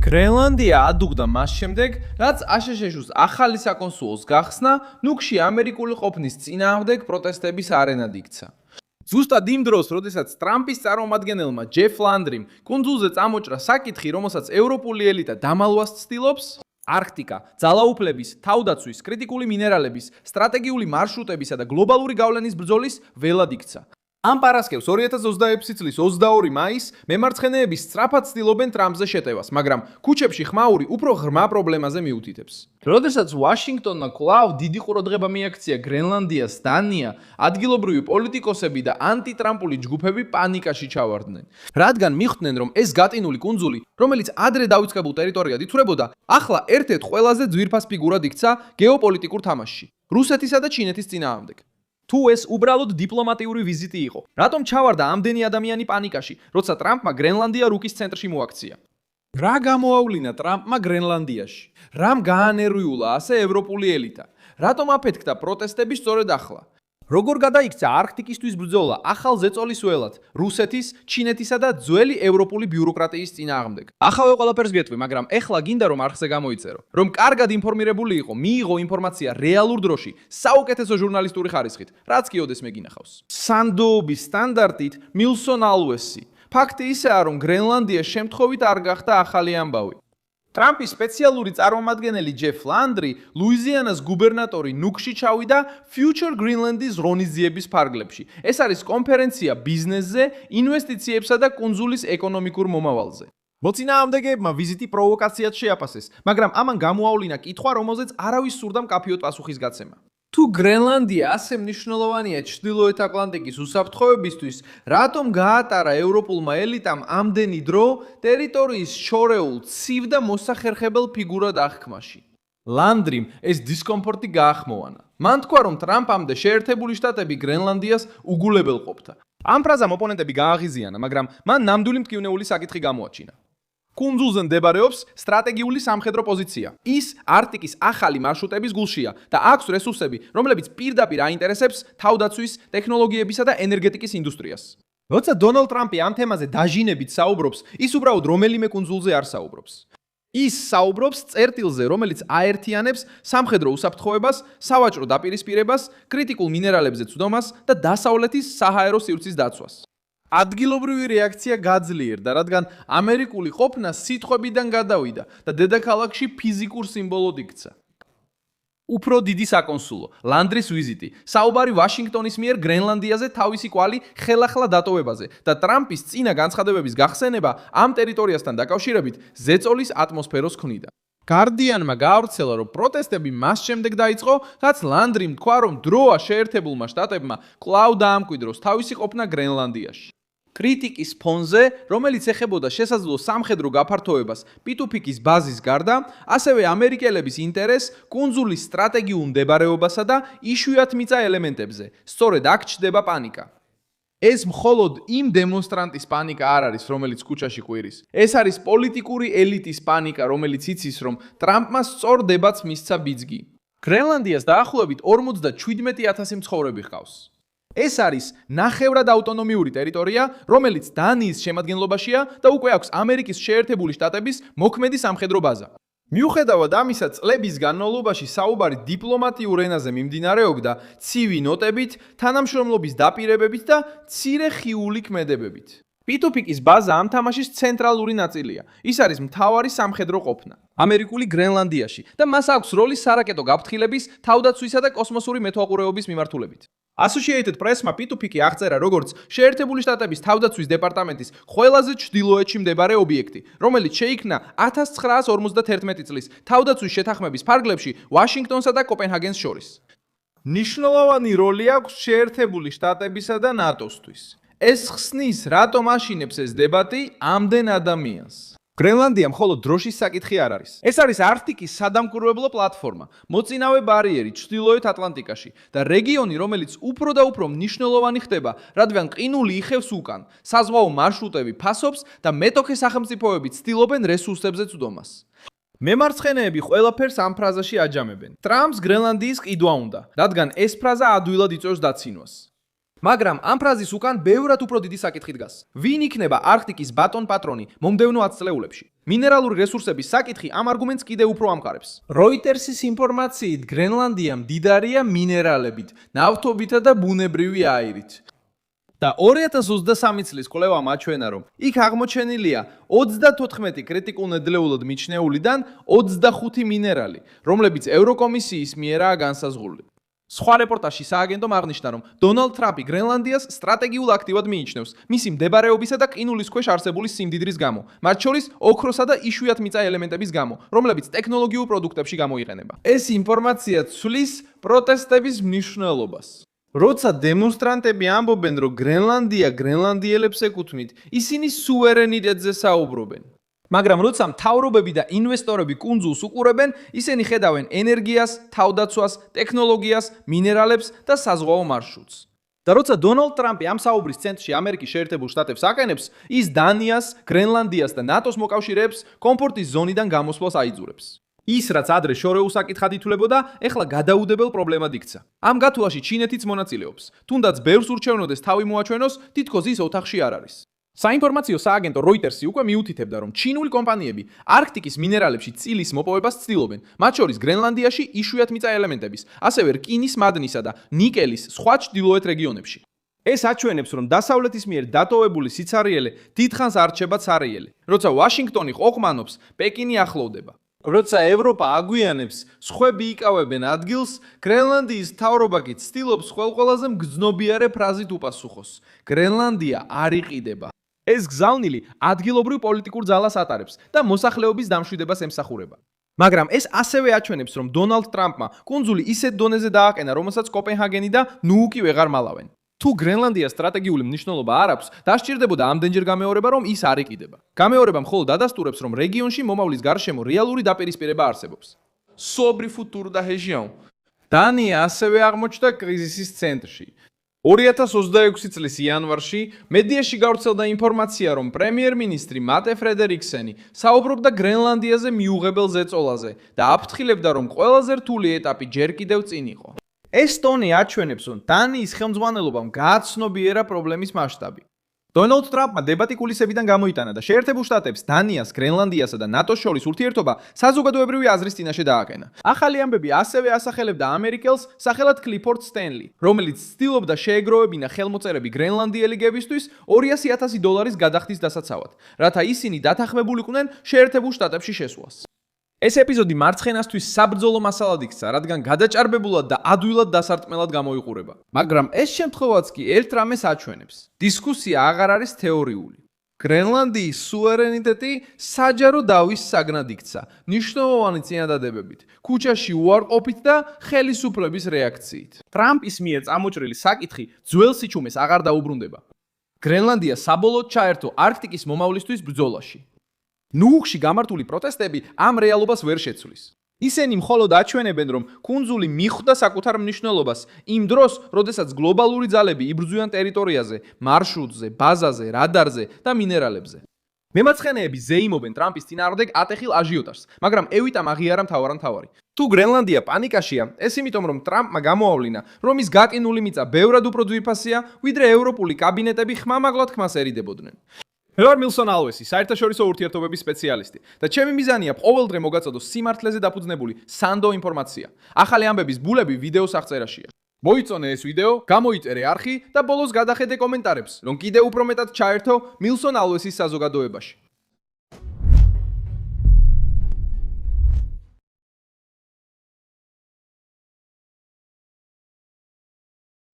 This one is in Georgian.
გრენლანდია ადუღდა მას შემდეგ, რაც აშშ-ს ახალი საკონსულოს გახსნა, ნუქში ამერიკული ყოფნის წინააღმდეგ პროტესტების არენად იქცა. ზუსტად იმ დროს, როდესაც ტრამპის წარმომადგენელმა ჯეფ ლანდრიმ კუნძულზე წამოჭრა საკითხი, რომელსაც ევროპული ელიტა დამალვას ცდილობს, არქტიკა, ძალაუფლების, თავდაცვის, კრიტიკული მინერალების, სტრატეგიული მარშრუტებისა და გლობალური გავლენის ბრძოლის ველად იქცა. ამ პარასკევს 2026 წლის 22 მაისს მემარცხენეები სწრაფად ცდილობენ ტრამპზე შეტევას, მაგრამ ქუჩებში ხმაური უფრო ღრმა პრობლემაზე მიუთითებს. როდესაც ვაშინგტონმა კვლავ დიდი ყურადღება მიაქცია გრენლანდიას, დანია, ადგილობრივი პოლიტიკოსები და ანტიტრამპული ჯგუფები პანიკაში ჩავარდნენ. რადგან მიხვდნენ, რომ ეს გატინული კუნძული, რომელიც ადრე დავიწყებულ ტერიტორიად ითვლებოდა, ახლა ერთ-ერთ ყველაზე ძვირფას ფიგურად იქცა გეოპოლიტიკურ თამაშში, რუსეთისა და ჩინეთის წინააღმდეგ. თუ ეს უბრალოდ დიპლომატიური ვიზიტი იყო, რატომ ჩავარდა ამდენი ადამიანი პანიკაში, როცა ტრამპმა გრენლანდია რუკის ცენტრში მოაქცია? რა გამოავლინა ტრამპმა გრენლანდიაში? რამ გაანერვიულა ასე ევროპული ელიტა? რატომ აფეთქდა პროტესტები სწორედ ახლა? როგორ გადაიქცა არქტიკისთვის ბრძოლა ახალ ზეწოლის ველად რუსეთის, ჩინეთისა და ძველი ევროპული ბიუროკრატიის წინააღმდეგ? ახავე ყველაფერს გეტყვი, მაგრამ ეხლა გინდა რომ არხზე გამოიწერო, რომ კარგად ინფორმირებული იყო, მიიღო ინფორმაცია რეალურ დროში, საუკეთესო ჟურნალისტური ხარისხით, რაც კი ოდესმე გინახავს. სანდოობის სტანდარტით მილსონ ალვესი. ფაქტი ისაა, რომ გრენლანდია შემთხვევით არ გახდა ახალი ამბავი. ტრამპის სპეციალური წარმომადგენელი ჯეფ ლანდრი, ლუიზიანას გუბერნატორი ნუქში ჩავიდა Future Greenland-ის ღონისძიების ფარგლებში. ეს არის კონფერენცია ბიზნესზე, ინვესტიციებსა და კუნძულის ეკონომიკურ მომავალზე. მოწინააღმდეგეებმა ვიზიტი პროვოკაციად შეაფასეს, მაგრამ ამან გამოავლინა კითხვა, რომელზეც არავის სურდა მკაფიოდ პასუხის გაცემა. თუ გრენლანდია ასე მნიშვნელოვანია ჩრდილოეთ ატლანტიკის უსაფრთხოებისთვის, რატომ გაატარა ევროპულმა ელიტამ ამდენი დრო ტერიტორიის შორეულ ცივ და მოსახერხებელ ფიგურად აღქმაში? ლანდრიმ ეს დისკომფორტი გაახმოვანა. მან თქვა, რომ ტრამპამდე შეერთებული შტატები გრენლანდიას უგულებელყოფდა. ამ ფრაზამ ოპონენტები გააღიზიანა, მაგრამ მან ნამდვილი მტკივნეული საკითხი გამოაჩინა. კუნძულზე მდებარეობს სტრატეგიული სამხედრო პოზიცია. ის არქტიკის ახალი მარშრუტების გულშია და აქვს რესურსები, რომლებიც პირდაპირ აინტერესებს თავდაცვის, ტექნოლოგიებისა და ენერგეტიკის ინდუსტრიას. როცა დონალდ ტრამპი ამ თემაზე დაჟინებით საუბრობს, ის უბრალოდ რომელიმე კუნძულზე არ საუბრობს. ის საუბრობს წერტილზე, რომელიც აერთიანებს სამხედრო უსაფრთხოებას, სავაჭრო დაპირისპირებას, კრიტიკულ მინერალებზე ცდომას და დასავლეთის საჰაერო სივრცის დაცვას. ადგილობრივი რეაქცია გაძლიერდა, რადგან ამერიკული ყოფნა სიტყვებიდან გადავიდა და დედაქალაქში ფიზიკურ სიმბოლოდ იქცა. უფრო დიდი საკონსულო, ლანდრის ვიზიტი, საუბარი ვაშინგტონის მიერ გრენლანდიაზე თავისი კვალი ხელახლა დატოვებაზე და ტრამპის წინა განცხადებების გახსენება ამ ტერიტორიასთან დაკავშირებით ზეწოლის ატმოსფეროს ქმნიდა. გარდიანმა გაავრცელა, რომ პროტესტები მას შემდეგ დაიწყო, რაც ლანდრიმ თქვა, რომ დროა შეერთებულმა შტატებმა კვლავ დაამკვიდროს თავისი ყოფნა გრენლანდიაში. კრიტიკის ფონზე, რომელიც ეხებოდა შესაძლო სამხედრო გაფართოებას პიტუფიკის ბაზის გარდა, ასევე ამერიკელების ინტერესს კუნძულის სტრატეგიულ მდებარეობასა და იშვიათ მიწა ელემენტებზე. სწორედ აქ ჩნდება პანიკა. ეს მხოლოდ იმ დემონსტრანტის პანიკა არ არის, რომელიც ქუჩაში ყვირის. ეს არის პოლიტიკური ელიტის პანიკა, რომელიც იცის, რომ ტრამპმა სწორ დებატს მისცა ბიძგი. გრენლანდიას დაახლოებით 47,000 მცხოვრები ჰყავს. ეს არის ნახევრად ავტონომიური ტერიტორია, რომელიც დანიის შემადგენლობაშია და უკვე აქვს ამერიკის შეერთებული შტატების მოქმედი სამხედრო ბაზა. მიუხედავად ამისა, წლების განმავლობაში საუბარი დიპლომატიურ ენაზე მიმდინარეობდა ცივი ნოტებით, თანამშრომლობის დაპირებებით და მცირე ხიული ქმედებებით. პიტუფიკის ბაზა ამ თამაშის ცენტრალური ნაწილია. ის არის მთავარი სამხედრო ყოფნა ამერიკული გრენლანდიაში და მას აქვს როლი სარაკეტო გაფრთხილების, თავდაცვისა და კოსმოსური მეთვალყურეობის მიმართულებით. Associated Press-მა პიტუფიკი აღწერა როგორც შეერთებული შტატების თავდაცვის დეპარტამენტის ყველაზე ჩრდილოეთში მდებარე ობიექტი, რომელიც შეიქმნა 1951 წლის თავდაცვის შეთანხმების ფარგლებში ვაშინგტონსა და კოპენჰაგენს შორის. ნიშნულოვანი როლი აქვს შეერთებული შტატებისა და ნატოსთვის. ეს ხსნის, რატომ აშინებს ეს დებატი ამდენ ადამიანს. გრენლანდია მხოლოდ დროშის საკითხი არ არის. ეს არის არქტიკის სადამკვირვებლო პლატფორმა, მოწინავე ბარიერი ჩრდილოეთ ატლანტიკაში და რეგიონი, რომელიც უფრო და უფრო მნიშვნელოვანი ხდება, რადგან ყინული იხევს უკან, საზღვაო მარშრუტები ფასობს და მეტოქე სახელმწიფოები ცდილობენ რესურსებზე წვდომას. მემარცხენეები ყველაფერს ამ ფრაზაში აჯამებენ. ტრამპს გრენლანდიის ყიდვა უნდა, რადგან ეს ფრაზა ადვილად იწვევს დაცინვას. მაგრამ ამ ფრაზის უკან ბევრად უფრო დიდი საკითხი დგას. ვინ იქნება არქტიკის ბატონ პატრონი მომდევნო 10 წლეულებში? მინერალური რესურსების საკითხი ამ არგუმენტს კიდევ უფრო ამყარებს. Reuters-ის ინფორმაციით, გრენლანდია მდიდარია მინერალებით, ნავთობითა და ბუნებრივი აირით. და 2023 წლის კვლევამ აჩვენა, რომ იქ აღმოჩენილია 34 კრიტიკულ ნედლეულად მიჩნეულიდან 25 მინერალი, რომლებიც ევროკომისიის მიერაა განსაზღვრული. სხვა რეპორტაჟში სააგენტომ აღნიშნა, რომ დონალდ ტრამპი გრენლანდიას სტრატეგიულ აქტივად მიიჩნევს მისი მდებარეობისა და ყინულის ქვეშ არსებული სიმდიდრის გამო, მათ შორის ოქროსა და იშვიათ მიწა ელემენტების გამო, რომლებიც ტექნოლოგიურ პროდუქტებში გამოიყენება. ეს ინფორმაცია ცვლის პროტესტების მნიშვნელობას. როცა დემონსტრანტები ამბობენ, რომ გრენლანდია გრენლანდიელებს ეკუთვნით, ისინი სუვერენიტეტზე საუბრობენ. მაგრამ როცა მთავრობები და ინვესტორები კუნძულს უყურებენ, ისინი ხედავენ ენერგიას, თავდაცვას, ტექნოლოგიას, მინერალებს და საზღვაო მარშრუტს. და როცა დონალდ ტრამპი ამ საუბრის ცენტრში ამერიკის შეერთებულ შტატებს აყენებს, ის დანიას, გრენლანდიას და ნატოს მოკავშირეებს კომფორტის ზონიდან გამოსვლას აიძულებს. ის, რაც ადრე შორეულ საკითხად ითვლებოდა, ეხლა გადაუდებელ პრობლემად იქცა. ამ გათვლაში ჩინეთიც მონაწილეობს. თუნდაც ბევრს ურჩევნოდეს თავი მოაჩვენოს, თითქოს ის ოთახში არ არის. საინფორმაციო სააგენტო Reuters-ი უკვე მიუთითებდა, რომ ჩინური კომპანიები არქტიკის მინერალებში წილის მოპოვებას ცდილობენ, მათ შორის გრენლანდიაში იშვიათ მიწა ელემენტების, ასევე რკინის მადნისა და ნიკელის სხვა ჩრდილოეთ რეგიონებში. ეს აჩვენებს, რომ დასავლეთის მიერ დატოვებული სიცარიელე დიდხანს არ რჩება ცარიელი. როცა ვაშინგტონი ყოყმანობს, პეკინი ახლოვდება. როცა ევროპა აგვიანებს, სხვები იკავებენ ადგილს, გრენლანდიის მთავრობა კი ცდილობს ყველყველაზე მგრძნობიარე ფრაზით უპასუხოს. გრენლანდია არ იყიდება. ეს გზავნილი ადგილობრივ პოლიტიკურ ძალას ატარებს და მოსახლეობის დამშვიდებას ემსახურება. მაგრამ ეს ასევე აჩვენებს, რომ დონალდ ტრამპმა კუნძული ისეთ დონეზე დააყენა, რომელსაც კოპენჰაგენი და ნუუკი ვეღარ მალავენ. თუ გრენლანდიას სტრატეგიული მნიშვნელობა არ აქვს, დასჭირდებოდა ამდენჯერ გამეორება, რომ ის არ იყიდება. გამეორება მხოლოდ ადასტურებს, რომ რეგიონში მომავლის გარშემო რეალური დაპირისპირება არსებობს. Sobre o futuro da região. დანია ასევე აღმოჩნდა კრიზისის ცენტრში. 2026 წლის იანვარში მედიაში გავრცელდა ინფორმაცია, რომ პრემიერ-მინისტრი მატე ფრედერიქსენი საუბრობდა გრენლანდიაზე მიუღებელ ზეწოლაზე და აფრთხილებდა, რომ ყველაზე რთული ეტაპი ჯერ კიდევ წინ იყო. ეს ტონი აჩვენებს, რომ დანიის ხელმძღვანელობამ გააცნობიერა პრობლემის მასშტაბი. დონალდ ტრამპმა დებატი კულისებიდან გამოიტანა და შეერთებულ შტატებს, დანიას, გრენლანდიასა და ნატოს შორის ურთიერთობა საზოგადოებრივი აზრის წინაშე დააყენა. ახალი ამბები ასევე ასახელებდა ამერიკელს სახელად კლიფორდ სტენლი, რომელიც ცდილობდა შეეგროვებინა ხელმოწერები გრენლანდიელებისთვის $200,000 გადახდის დასაცავად, რათა ისინი დათანხმებულიყვნენ შეერთებულ შტატებში შესვლას. ეს ეპიზოდი მარცხენასთვის საბრძოლო მასალად იქცა, რადგან გადაჭარბებულად და ადვილად დასარტყმელად გამოიყურება. მაგრამ ეს შემთხვევაც კი ერთ რამეს აჩვენებს. დისკუსია აღარ არის თეორიული. გრენლანდიის სუვერენიტეტი საჯარო დავის საგნად იქცა, მნიშვნელოვანი წინადადებებით, ქუჩაში უარყოფით და ხელისუფლების რეაქციით. ტრამპის მიერ წამოჭრილი საკითხი ძველ სიჩუმეს აღარ დაუბრუნდება. გრენლანდია საბოლოოდ ჩაერთო არქტიკის მომავლისთვის ბრძოლაში. ნუუკში გამართული პროტესტები ამ რეალობას ვერ შეცვლის. ისინი მხოლოდ აჩვენებენ, რომ კუნძული მიხვდა საკუთარ მნიშვნელობას იმ დროს, როდესაც გლობალური ძალები იბრძვიან ტერიტორიაზე, მარშრუტზე, ბაზაზე, რადარზე და მინერალებზე. მემარცხენეები ზეიმობენ ტრამპის წინააღმდეგ ატეხილ აჟიოტაჟს, მაგრამ ევიტამ აღიარა მთავარი. თუ გრენლანდია პანიკაშია, ეს იმიტომ, რომ ტრამპმა გამოავლინა, რომ ის გაკინული მიწა ბევრად უფრო ძვირფასია, ვიდრე ევროპული კაბინეტები ხმამაღლად ხმას ერიდებოდნენ. მე ვარ მილსონ ალვესი, საერთაშორისო ურთიერთობების სპეციალისტი და ჩემი მიზანია ყოველდღე მოგაწოდოს სიმართლეზე დაფუძნებული სანდო ინფორმაცია. ახალი ამბების ბულები ვიდეოს აღწერაშია. მოიწონე ეს ვიდეო, გამოიწერე არხი და ბოლოს გადახედე კომენტარებს, რომ კიდევ უფრო მეტად ჩაერთო მილსონ ალვესის საზოგადოებაში.